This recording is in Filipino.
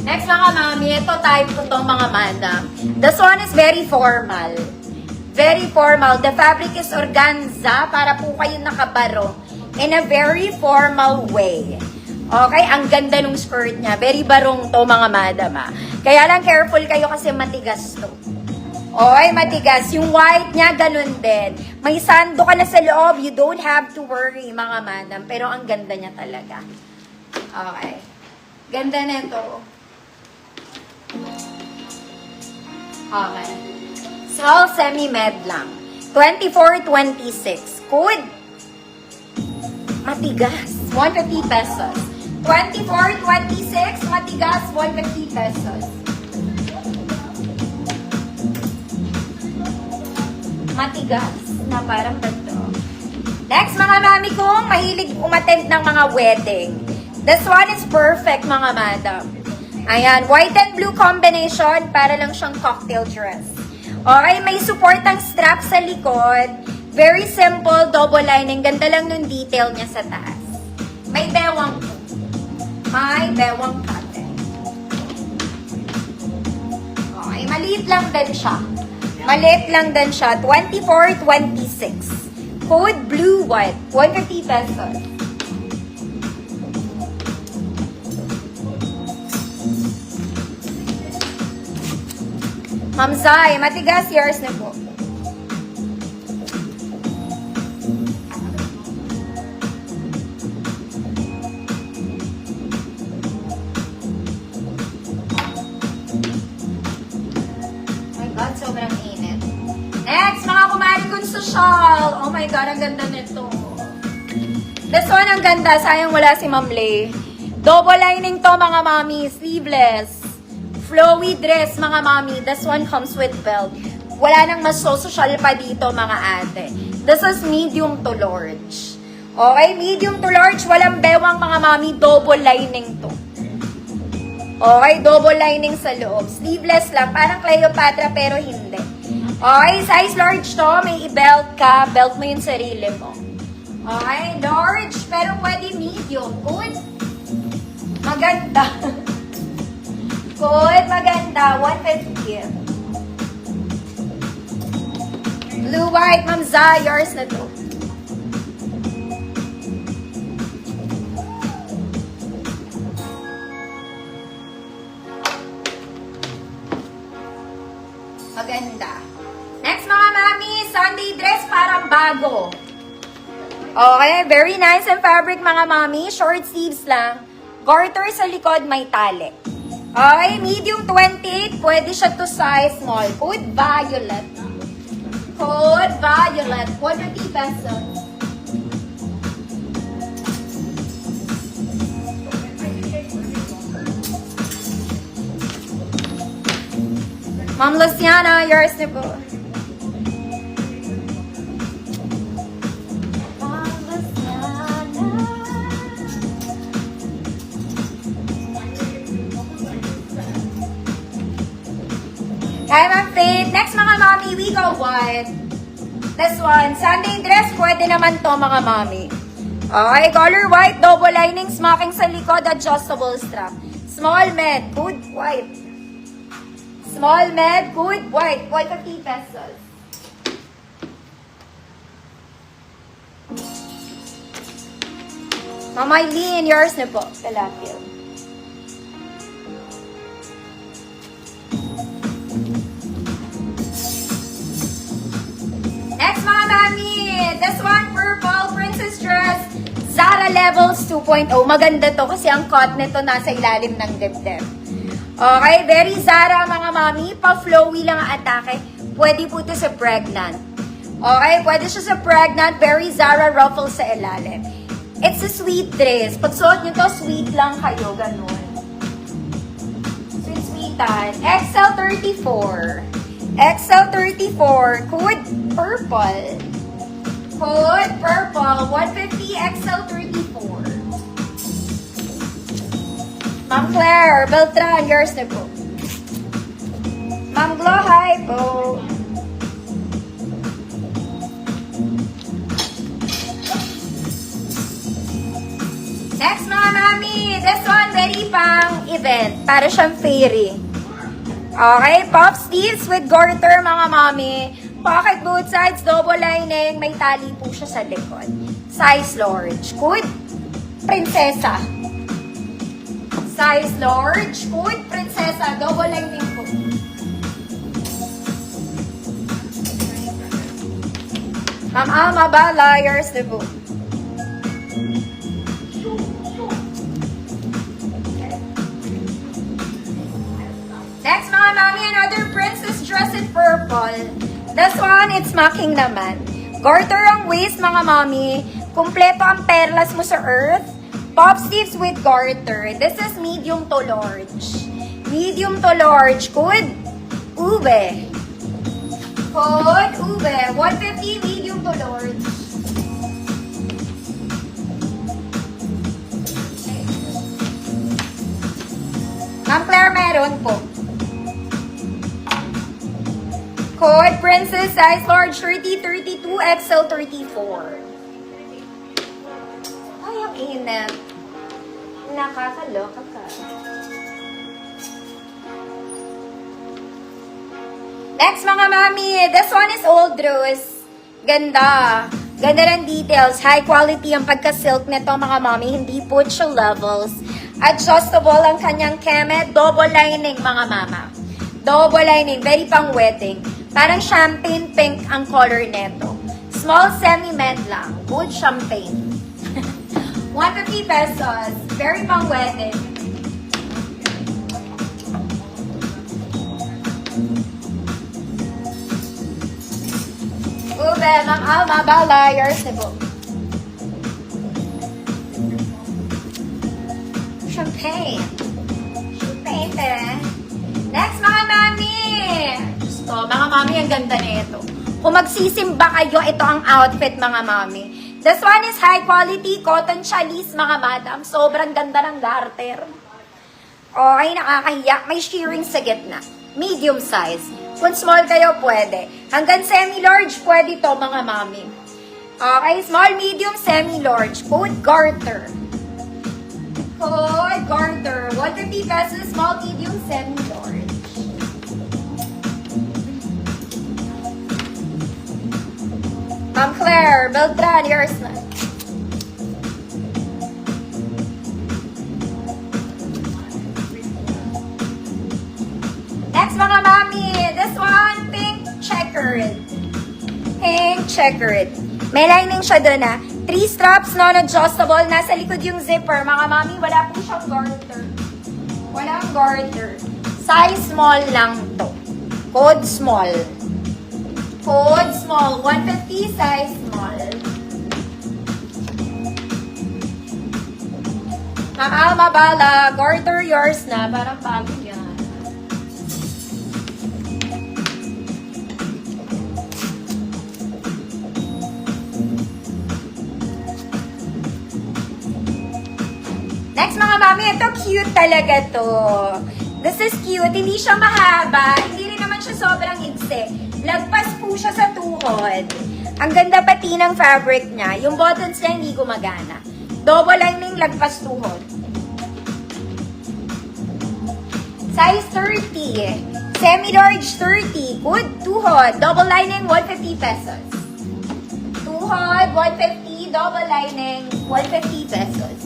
Next mga mami, ito type ko to mga madam. This one is very formal. Very formal. The fabric is organza para po kayo nakabaro in a very formal way. Okay, ang ganda nung skirt niya. Very barong to mga madam ha. Kaya lang careful kayo kasi matigas to. Okay, matigas. Yung white niya, ganun din. May sando ka na sa loob. You don't have to worry mga madam. Pero ang ganda niya talaga. Okay. Ganda na ito. Okay. Small semi-med lang. 24-26. Code. Matigas. 150 pesos. 24-26. Matigas. 150 pesos. Matigas. Na parang ganito. Next, mga mami kong mahilig umattend ng mga wedding. This one is perfect, mga madam. Ayan, white and blue combination para lang siyang cocktail dress. Okay, may support ang strap sa likod. Very simple, double lining. Ganda lang nung detail niya sa taas. May bewang po. May bewang pattern. Okay, maliit lang din siya. Maliit lang din siya. 24-26. Code blue-white. 150 pesos. Ma'am Zai, matigas yours na po. My God, sobrang init. Next, mga kumari kong social. Oh my God, ang ganda nito. This one, ang ganda. Sayang wala si Ma'am Lay. Double lining to, mga mami. Sleeveless. Flowy dress, mga mami. This one comes with belt. Wala nang mas social pa dito, mga ate. This is medium to large. Okay, medium to large. Walang bewang, mga mami. Double lining to. Okay, double lining sa loob. Sleeveless lang. Parang Cleopatra, pero hindi. Okay, size large to. May i-belt ka. Belt mo yung sarili mo. Okay, large, pero pwede medium. Good. Maganda. Good, maganda. 150. Blue, white, Ma'am Zai. Yours na to. Maganda. Next, mga mami. Sunday dress parang bago. Okay, very nice ang fabric, mga mami. Short sleeves lang. Garter sa likod, may tali. Okay, medium 28, pwede siya to size small. Code violet. Code violet. 150 pesos. Ma'am Luciana, yours na po. Hi, Ma'am Faith. Next, mga mami, we go white. This one, Sunday dress, pwede naman to, mga mami. Okay, color white, double lining, smocking sa likod, adjustable strap. Small med, good white. Small med, good white, 150 pesos. Ma'am Eileen, yours na po, Kalapil. Next, mga mami, this one, purple princess dress, Zara Levels 2.0. Maganda to kasi ang cut nito nasa ilalim ng dibdib. Okay, very Zara, mga mami. Pa-flowy lang ang atake. Pwede po ito sa pregnant. Okay, pwede siya sa pregnant. Very Zara ruffle sa ilalim. It's a sweet dress. Pag suot nyo to, sweet lang kayo. Ganun. Sweet-sweetan. XL34. XL34, code purple. Code purple, 150 XL34. Ma'am Claire, Beltran, yours na po. Ma'am Glo, hi po. Next, mga mami, this one, very pang event. Para siyang fairy. Okay, pop sleeves with garter, mga mami. Pocket both sides, double lining. May tali po siya sa likod. Size large. Good. Prinsesa. Size large. Good. Prinsesa. Double lining po. Ma'am Alma ba? Liars the book. Next, mga mami, another princess dress in purple. This one, it's macking naman. Garter ang waist, mga mami. Kumpleto ang perlas mo sa earth. Pop sleeves with garter. This is medium to large. Medium to large. Good. Ube. Good. Ube. 150, medium to large. Ma'am Claire, meron po. Code Princess, size large 30, 32, XL 34. Ay, ang init. Nakakaloka ka. Next, mga mami. This one is old rose. Ganda. Ganda ng details. High quality ang pagka-silk nito, mga mami. Hindi po siya levels. Adjustable ang kanyang kemet. Double lining, mga mama. Double lining. Very pang wedding. Parang champagne pink ang color neto. Small semi-med lang. Good champagne. 150 pesos. Very pang wedding. Ube, Ma'am Alma, Bala, Yarsibo. Champagne. Champagne, eh. Next, mga mami. So, mga mami, ang ganda na ito. Kung magsisimba kayo, ito ang outfit, mga mami. This one is high quality cotton chalice, mga madam. Sobrang ganda ng garter. Okay, nakakahiya. May shearing sa gitna. Medium size. Kung small kayo, pwede. Hanggang semi-large, pwede to, mga mami. Okay, small, medium, semi-large. Code garter. Code garter. 150 pesos, small, medium, semi-large. Ma'am Claire, Beltran, yours na. Next, mga mami. This one, pink checkered. Pink checkered. May lining siya doon, ha. 3 straps, non-adjustable. Nasa likod yung zipper. Mga mami, wala po siyang garter. Walang garter. Size small lang to. Code small. Code small. 150, size small. Ma'am Alma, Bala. Garter, yours na. Parang bago yan. Next, mga mami, ito cute talaga to. This is cute. Hindi siya mahaba. Hindi rin naman siya sobrang igsi. Lagpas po siya sa tuhod. Ang ganda pati ng fabric niya. Yung buttons niya hindi gumagana. Double lining, lagpas tuhod. Size 30. Semi-large 30. Good tuhod. Double lining, 150 pesos. Tuhod, 150. Double lining, 150 pesos.